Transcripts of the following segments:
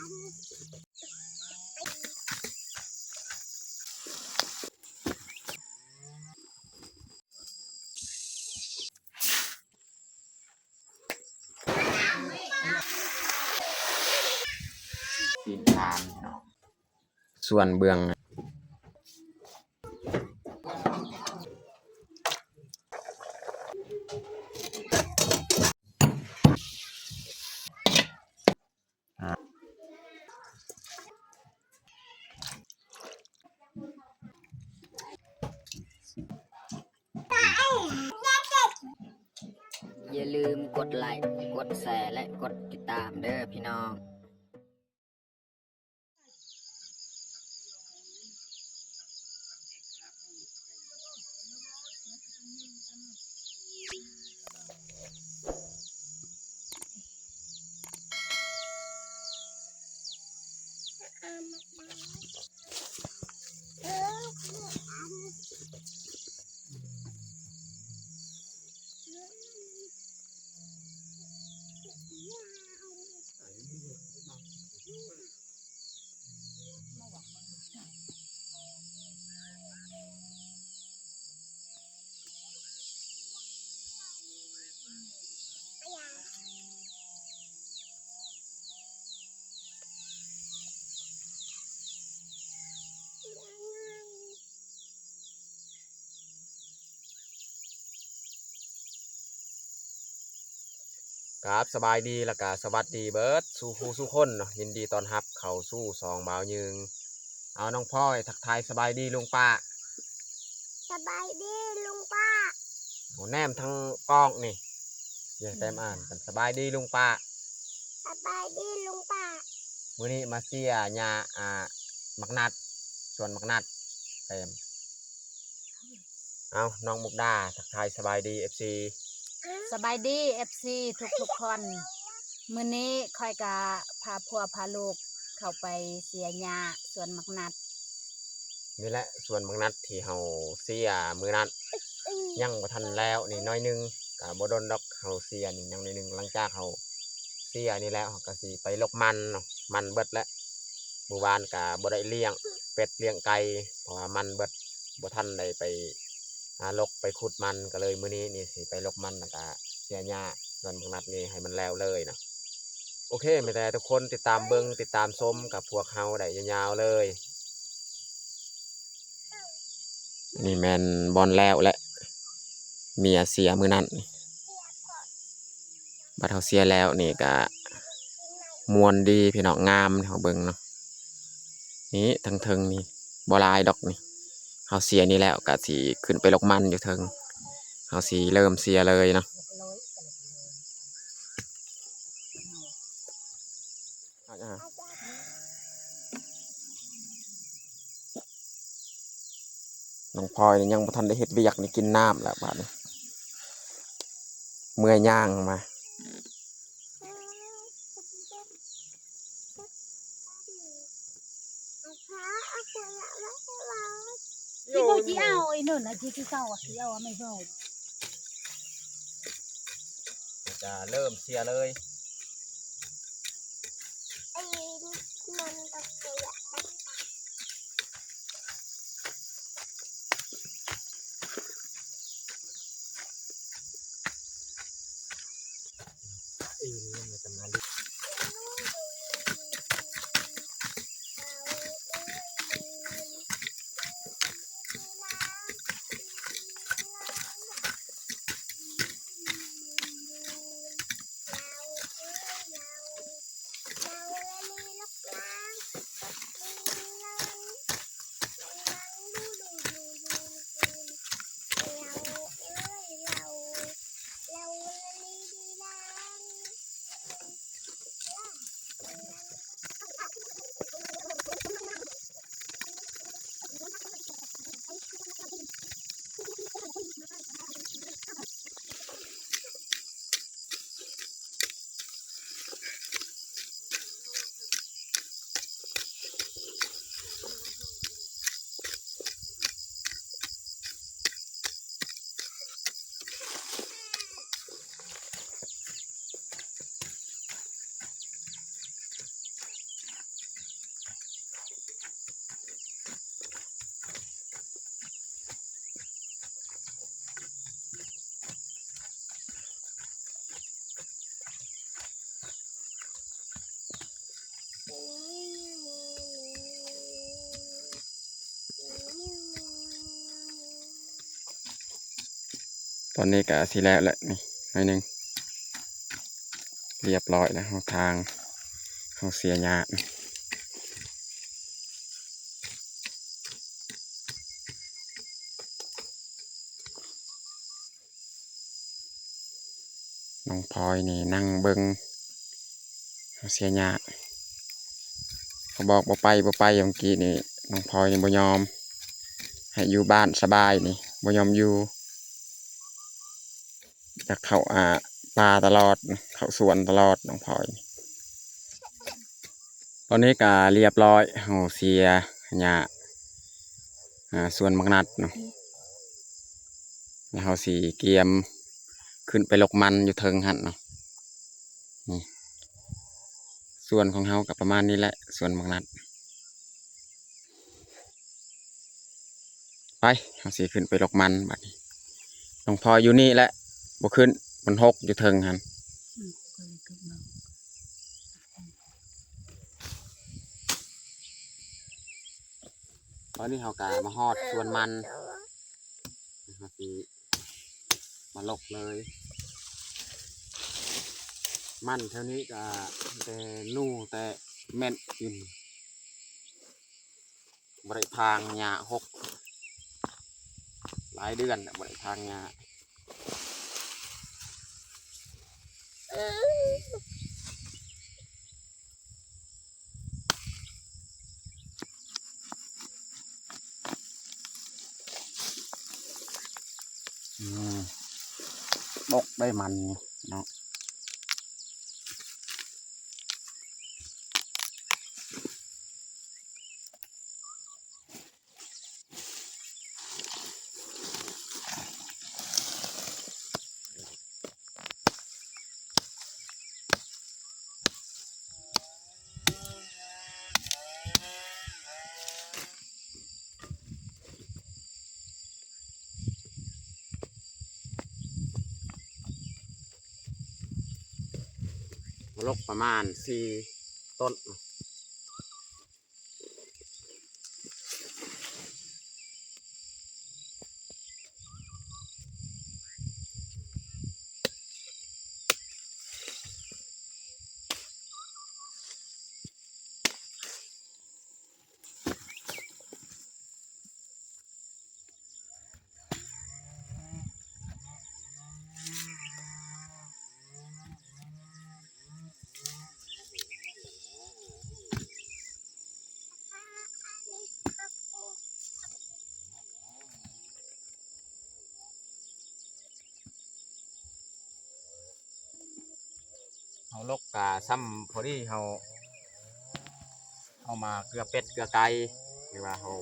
ตีนทานเนาะส่วนเบื้องอย่าลืมกดไลค์กดแชร์และกดติดตามเด้อพี่น้องครับสบายดีแล้วก็สวัสดีเบิร์ดสู่ผู้สู่คนเนาะยินดีตอนรับเข้าสู่สองบ่าวยืงเอาน้องพ่อยทักทายสบายดีลุงป้าสบายดีลุงป้าโหแนมทั้งกล้องนี่อย่าแต้มอ่านกันสบายดีลุงป้าสบายดีลุงป้ามื้อนี้มาเสียหญ้ามักนัดส่วนมักนัดเต็มเอาน้องมุกดาทักทายสบายดี FC สบายดี FC ทุกคนมื้อนี้ค่อยกะพาพัวพาลูกเข้าไปเสียหญ้าสวนมักนัดนี่แหละส่วนมักนัดที่เฮาเสียมื้อนั้นยังบ่ทันแล้วนี่น้อยนึงก็บ่โดนดอกเฮาเสียนี่ยังน้อยนึงหลังจากเฮาเสียนี่แล้วเฮาก็สิไปลกมันเนาะมันเบิดแล้วมื้อวานก็บ่ได้เลี้ยงเป็ดเลี้ยงไก่เพราะว่ามันเบิดบ่ทันได้ไปลกไปขุดมันก็เลยมื้อนี้นี่สิไปลกมันแล้วก็เสียหญ้าส่วนมักนัดนี่ให้มันแล้วเลยนะโอเคไม่แต่ทุกคนติดตามเบิ่งติดตามชมกับพวกเฮาได้ยาวๆเลยนี่แมนบอลแล้วแหละเมียเสียมื้อนั้นบัดเฮาเสียแล้วนี่ก็มวนดีพี่น้องงามเฮาเบิ่งเนาะนี่ทั้งเทิงนี่บ่หลายดอกนี่เฮาเสียนี่แล้วก็สิขึ้นไปลกมันอยู่เทิงเฮาสิเริ่มเสียเลยเนาะน้องพลอยนี่ยังบ่ทันได้เฮ็ดเวียกนี่กินน้ำแล้วบาดนี้เมื่อยย่างมาที่เขาจีเอาไอ้นู่นนะที่เขาอ่ะที่เอาไม่พอจะเริ่มเสียเลยไอ้มันตะเกียบ อนนี้ก็สิแล้วแหละนี่หน่อยหนึงเรียบร้อยแล้วทางเขาเสียหญ้าน้องพลอยนี่นั่งเบิ่งเขาเสียหญ้าเขาบอกบ่ไปเมื่อกี้นี่น้องพลอยนี่บ่ยอมให้อยู่บ้านสบายนี่บ่ยอมอยู่อยากเข้าป่าตลอดเข้าสวนตลอดน้องพลอยตอนนี้ก็เรียบร้อยเขาเสียหญ้าสวนมักนัดเนาะแล้วเขาสีเกียมขึ้นไปลกมันอยู่เทิงหันเนาะนี่ส่วนของเขากับประมาณนี้แหละส่วนมักนัดไปเขาสีขึ้นไปลกมันบัดนี้น้องพลอยอยู่นี่แหละบ่ขึ้นมันหกอยู่เทิงหันตอนนี้เขากะมาฮอดส่วนมันเขาสีมาลกเลยมันเท่านี้ก็แต่นู่แต่แม่นกินบริทางหญ้าหกหลายเดือนบริทางหญ้าบกได้มันเนาะลกประมาณ4 ต้นเขาลกกะซ้ำพอดีเขาเอามาเกลือเป็ดเกลือไก่หรือว่าเขา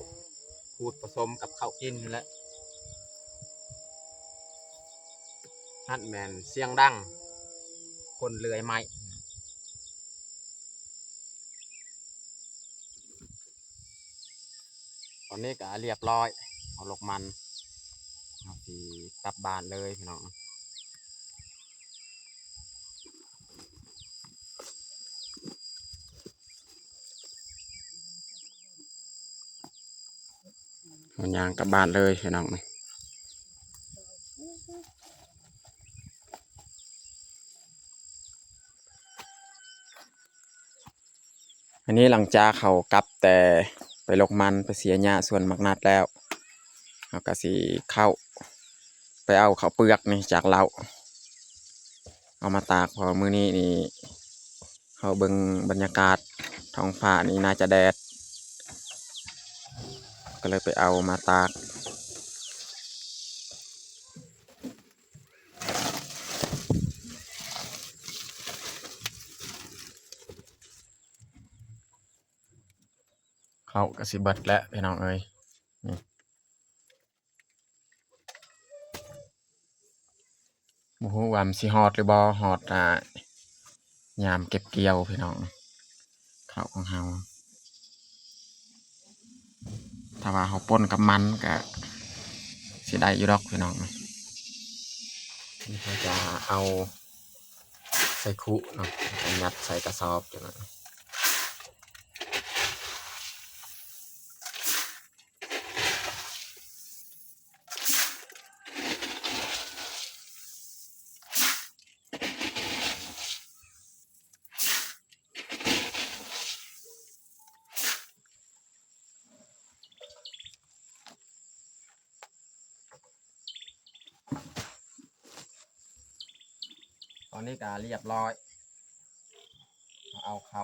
พูดผสมกับข้าวกินนี่แหละฮัดแมนเสียงดังคนเลื่อยไม้ตอนนี้ก็เรียบร้อยเอาลกมันเอาสีกลับบ้านเลยพี่น้องเอายางกลับบ้านเลยพี่น้องอันนี้หลังจากเขากลับแต่ไปลกมันไปเสียหญ้าส่วนมักนัดแล้วเขาก็สีเข้าไปเอาข้าวเปลือกนี่จากเราเอามาตากพอมื้อนี้นี่เขาเบิ่งบรรยากาศท้องฟ้านี่น่าจะแดดก็เลยไปเอามาตากเขาก็สิเบิดแล้วพี่น้องเอ้ยนี่บ่ฮู้ว่ามันสิฮอดหรือบ่ฮอดยามเก็บเกี่ยวพี่น้องข้าวของเฮาถ้าว่าเฮาป่นกับมันก็สิได้อยู่ดอกพี่น้องนี่เขาจะเอาใส่คุเนาะยัดใส่กระสอบจังนั้น อนนี้ก็เรียบร้อยเอาเข้า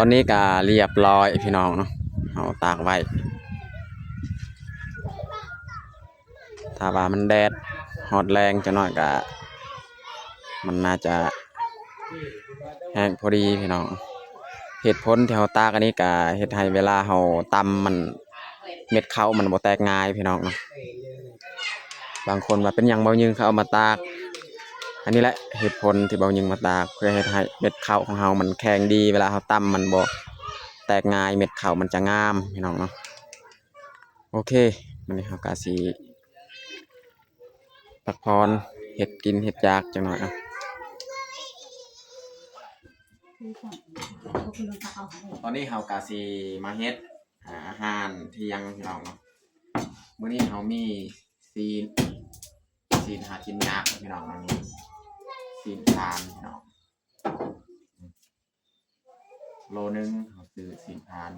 ตอนนี้ก็เรียบร้อยพี่น้องเนาะเอาตากไว้ถ้าว่ามันแดดฮอตแรงจะน้อยก็มันน่าจะแห้งพอดีพี่น้องเหตุผลที่เราตากอันนี้ก็เฮ็ดให้เวลาเราตำมันเม็ดข้าวมันบ่แตกง่ายพี่น้องเนาะบางคนว่าเป็นหยังเบายึงเขาเอามาตากอันนี้แหละเหตุผลที่เบายึงมาตากเพื่อเฮ็ดให้เม็ดข้าวของเรามันแข็งดีเวลาเราตำมันบ่แตกง่ายเม็ดข้าวมันจะงามพี่น้องเนาะโอเควันนี้เราก็สิพักผ่อนเฮ็ดกินเฮ็ดยากจังหน่อยนะตอนนี้เราก็สิมาเฮ็ดอาหารเที่ยงพี่น้องเนาะมื้อนี้เรามีซีนหากินยากพี่น้องนี่ซีนทานพี่น้องโลนึงเราซื้อซีนทาน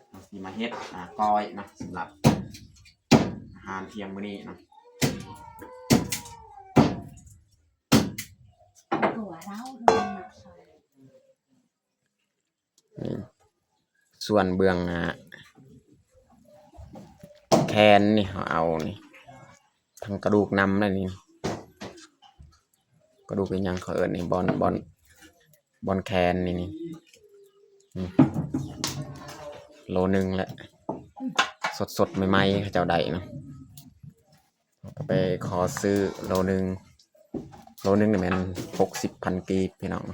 เราสิมาเฮ็ดก้อยเนาะสำหรับอาหารเที่ยงมื้อนี้เนาะส่วนเบื้องแคนนี่เขาเอานี่ทั้งกระดูกนำนั่นนี่กระดูกเป็นยังเขาเอิ้นนี่บอนแคนนี่โลนึงแหละสดใหม่ๆเขาเจ้าใดเนาะก็ไปขอซื้อโลนึงนี่แม่น60,000 กีบพี่น้อง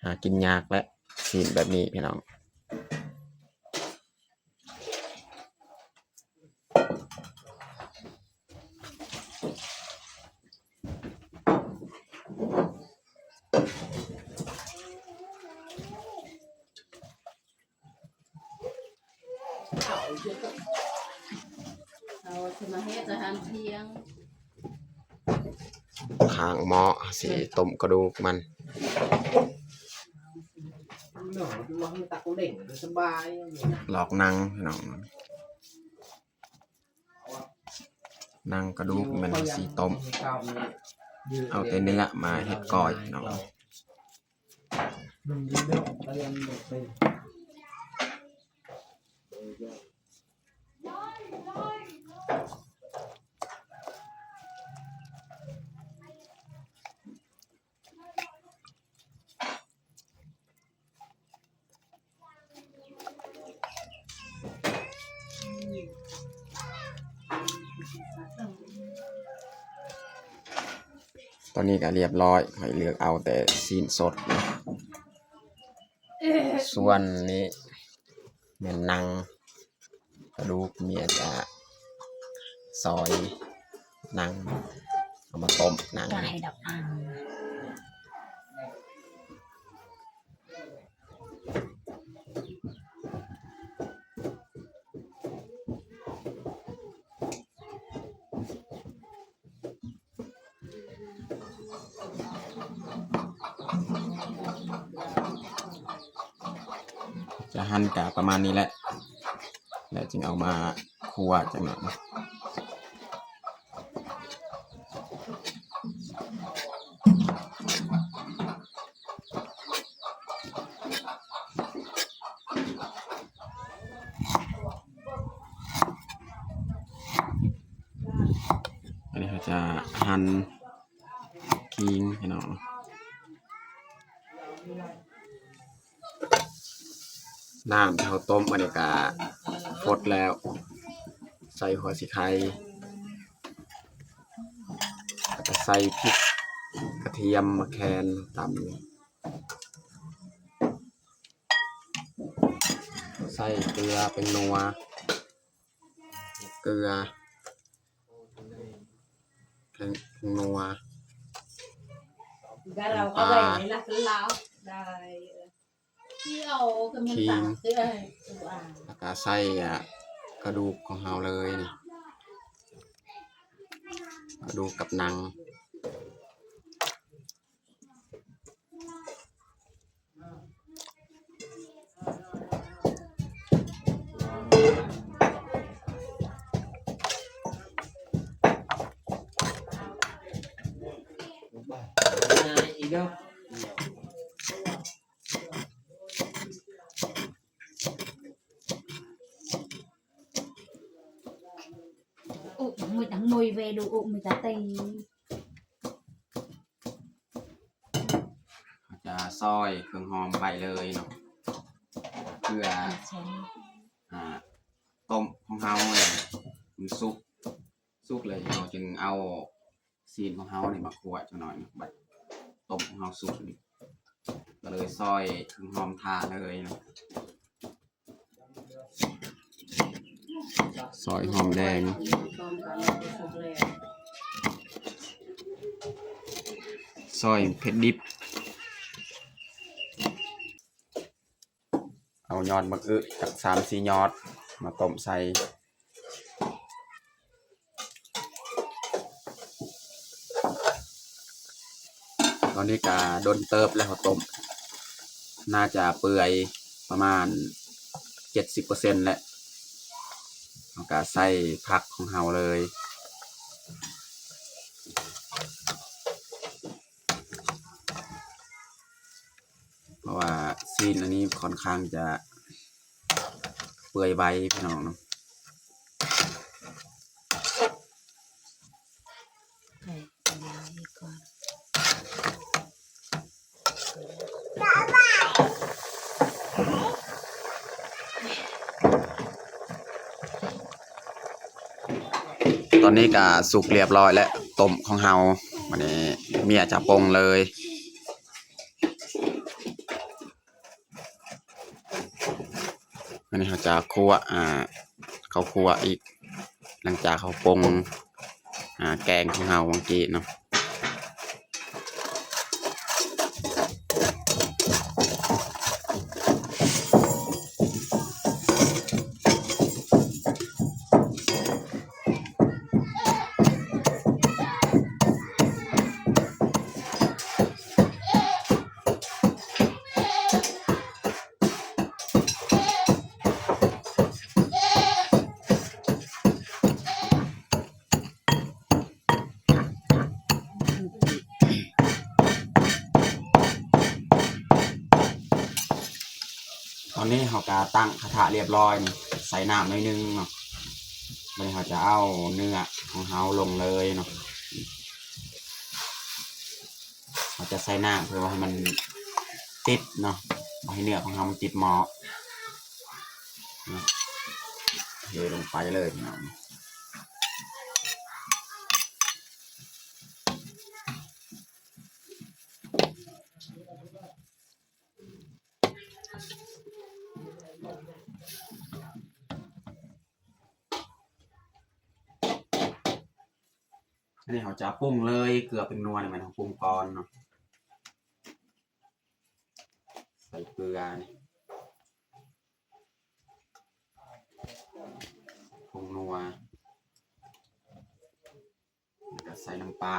หากินยากและซีนแบบนี้พี่น้องเราจะมาเฮ็ดอาหารเที่ยงข้างหม้อสิต้มกระดูกมันหลอกนั่งพี่น้องนั่งกระดูกมันสีต้มเอาแต่เนื้อมาเฮ็ดก้อยพี่น้อง ตอนนี้ก็เรียบร้อยข่อยเลือกเอาแต่ซีนสดนะส่วนนี้แม่นหนังกระดูกเมียจะซอยหนังเอามาต้มหนัง ไก่ดอกอ่าง จะหั่นกะประมาณนี้แหละแล้วจึงเอามาคั่วจังหน่อยนะอันนี้เขาจะหั่นขิงให้น้องน้ำที่เราต้มอันนี้ก็ฟดแล้วใส่หัวสิไข่แล้วก็ใส่พริกกระเทียมมะแคนตำใส่เกลือเป็นนัวเกลือเป็นนัว Garau kawai lah kelau dai. Kiau kementak tu ai. แล้วก็ใส่กระดูกของเราเลยนี่กระดูกกับหนังอีกแล้ว Người ta ngồi về đồ ụ người ta tì จะซอยเครื่องหอมไปเลยเนาะเพื่อต้มของเฮาเนี่ยมันสุกเลยเราจึงเอาซีนของเฮาเนี่ยมาคั่วจังหน่อยนะบัดต้มของเฮาสุกนี่ก็เลยซอยเครื่องหอมทาเลยเนาะซอยหอมแดงซอยเผ็ดดิบเอายอดมะอึจาก3-4 ยอดมาต้มใส่ตอนนี้ก็โดนเติบแล้วเขาต้มน่าจะเปื่อยประมาณ 70% แล้วเราก็ใส่ผักของเราเลยเพราะว่าซีนอันนี้ค่อนข้างจะเปื่อยใบพี่น้องเนาะ ตอนนี้ก็สุกเรียบร้อยแล้วต้มของเฮาวันนี้เมียจะปรุงเลยวันนี้เขาจะคั่วเขาคั่วอีกหลังจากเขาปรุงแกงของเฮาเมื่อกี้เนาะ เขากาตั้งกระทะเรียบร้อยนี่ใส่น้ำหน่อยนึงเนาะบัดนี้เขาจะเอาเนื้อของเขาลงเลยเนาะเขาจะใส่น้ำเพื่อว่าให้มันติดเนาะให้เนื้อของเขามันติดหม้อเทลงไปเลยพี่น้องอันนี้เขาจะปรุงเลยเกลือเป็นนัวเนี่ยมันปรุงก่อนเนาะใส่เกลือนี่ปรุงนัวแล้วก็ใส่น้ำปลา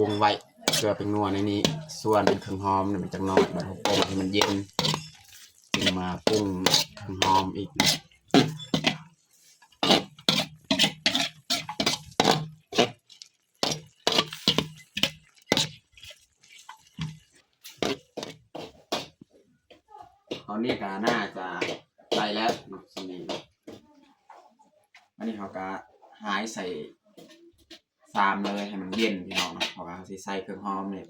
ปรุงไว้เกลือเป็นนัวในนี้ส่วนเป็นเครื่องหอมเนี่ยมันจะน้อยแบบปรุงให้มันเย็นจึงมาปรุงเครื่องหอมอีกนะตอนนี้ก็น่าจะได้แล้วเนาะสำนี้อันนี้เขาก็หายใส่ซามเลยให้มันเย็นพี่น้องเนาะเพราะว่าเขาสิใส่เครื่องหอมเนี่ย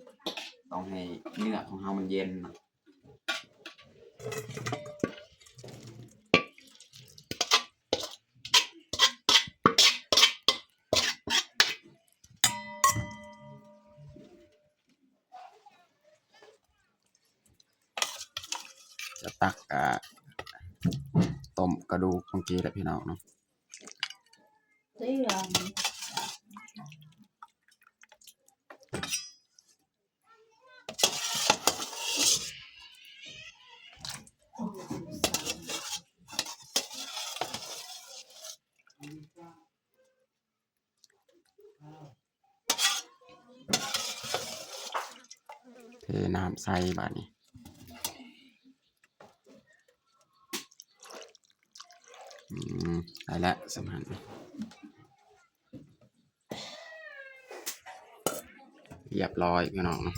ต้องให้เนื้อของเขามันเย็นเนาะจะตักต้มกระดูกเมื่อกี้แหละพี่น้องเนาะเทน้ำใส่บาดนี้ได้แล้วสำคัญเรียบร้อยพี่น้องเนาะ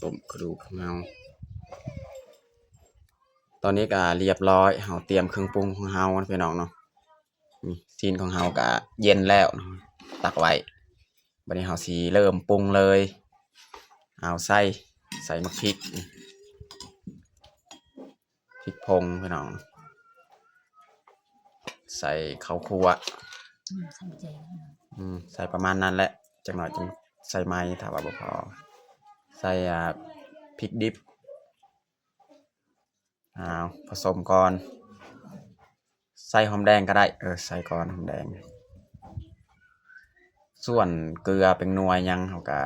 ต้มกระดูกของเราตอนนี้ก็เรียบร้อยเราเตรียมเครื่องปรุงของเราพี่น้องเนาะซีนของเราก็เย็นแล้วตักไว้บัดนี้เราสิเริ่มปรุงเลยเอาใส่มะพริกพงพี่น้องใส่ข้าวคั่วใส่ประมาณนั้นแหละจังหน่อยจึงใส่ไม้ถ้าว่าบ่พอใส่พริกดิบผสมก่อนใส่หอมแดงก็ได้ใส่ก่อนหอมแดงส่วนเกลือเป็นนัวยังเขาก็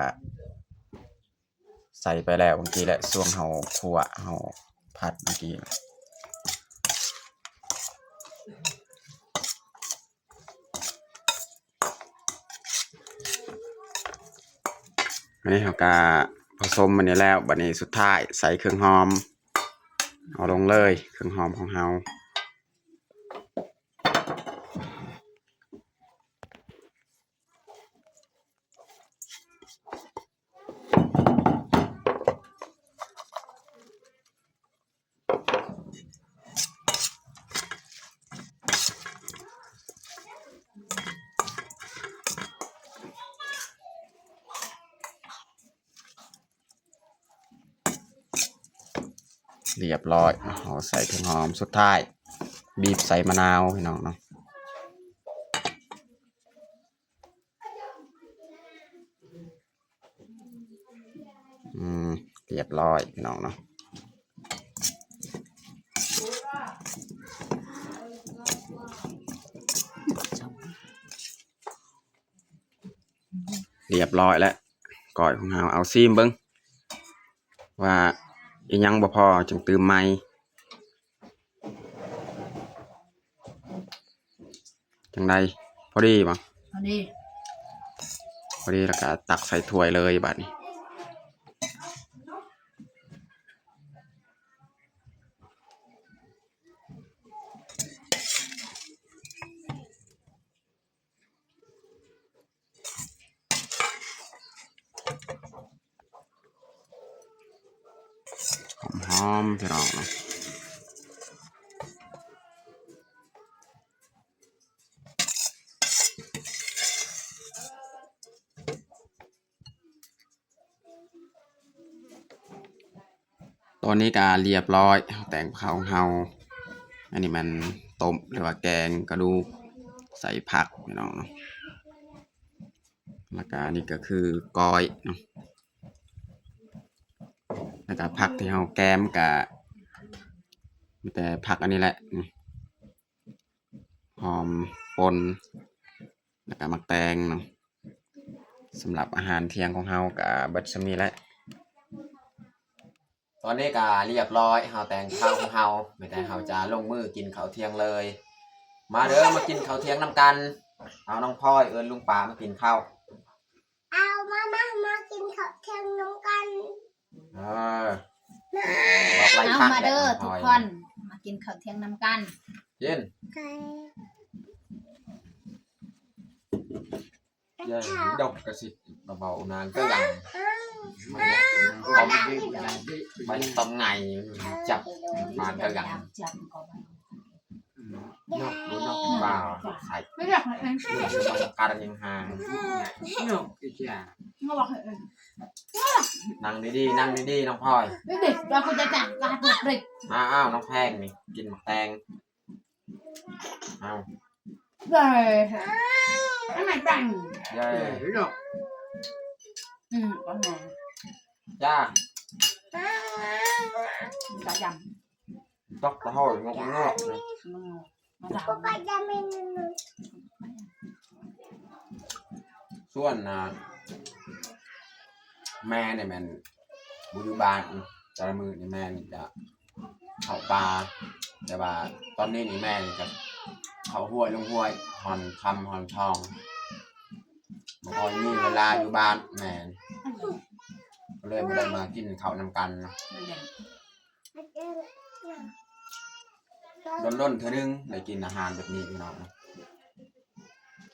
ใส่ไปแล้วเมื่อกี้แหละส่วนเขาคั่วเขาผัดเมื่อกี้อันนี้เขาก็ผสมมันนี้แล้วบัดนี้สุดท้ายใส่เครื่องหอมเอาลงเลยเครื่องหอมของเราเรียบร้อยเอาใส่เครื่องหอมสุดท้ายบีบใส่มะนาวพี่น้องเนาะเรียบร้อยพี่น้องเนาะเรียบร้อยแล้วก่อยของเราเอาซีมเบิ้งว่าอีหยังบ่พอจึงเติมใหม่จังไดพอดีบ่พอดีแล้วก็ตักใส่ถ้วยเลยบัดนี้ หอมๆพี่น้องเนาะตอนนี้ก็เรียบร้อยแต่งข้าวของเฮาอันนี้มันต้มหรือว่าแกงกระดูกใส่ผักพี่น้องเนาะแล้วก็อันนี้ก็คือก้อยเนาะแล้วก็ผักที่เฮาแกมก็มีแต่ผักอันนี้แหละนี่หอมป่นแล้วก็มักแตงเนาะสำหรับอาหารเที่ยงของเฮาก็เบิดส่ำนี้แหละตอนนี้ก็เรียบร้อยเฮาแต่งข้าวของเฮาไม่แต่เฮาจะลงมือกินข้าวเที่ยงเลย มาเด้อมากินข้าวเที่ยงนำกันเอาน้องพลอยเอิ้นลุงป๋ามากินข้าว เอามากินข้าวเที่ยงน้ำกัน เออบอกไล่ เอา พัก มาเด้อ แล้ว ทุก พลอย คนมากินข้าวเที่ยงนำกัน เย็น ไก่ เย็นดอกกระสิเบาๆนานก็ยังไม่ต้องไงจับมาก็ยังนอกดูนอกเปล่าใส่ ไม่อยากให้เอง การยังห่างนั่งดีๆนั่งดีๆน้องพลอย เด็กเราควรจะจับการปลุกเด็ก อ้าวน้องแพงนี่กินหมักแตงเอา เลยไม่มาจัง เย้ ก็ไง จ้า จะย ตอกตะหอยงอกงอกเลย ำมาจับ ก็ไปจะไม่นอน ส่วนแม่เนี่ยมันบุญบาลแต่ละมือนี่แม่นี่จะเข้าปลาแต่ว่าตอนนี้นี่แม่นี่จะเข้าห้วยลงห้วยหอนคำหอนทองบ่ค่อยมีเวลาอยู่บ้านแม่ก็เลยไม่ได้มากินข้าวนำกันเนาะด้นๆเท่านึงได้กินอาหารแบบนี้พี่น้องเนาะ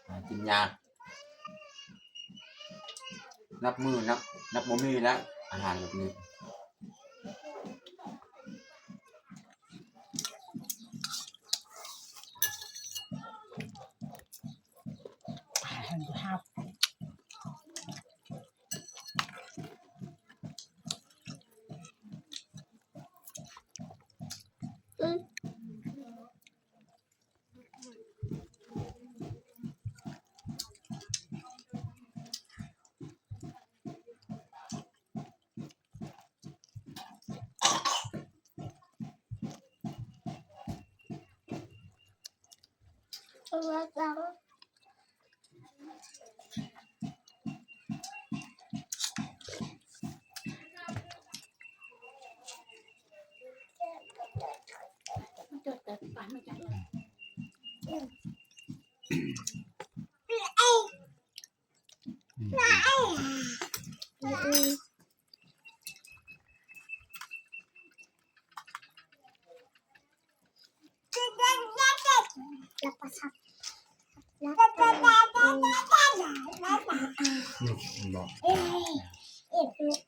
หากินยากนับมือนับโมมีแล้วอาหารแบบนี้ตัวจังแล้วก็ทับแล้วก็ทับ บอก เอ๊ะ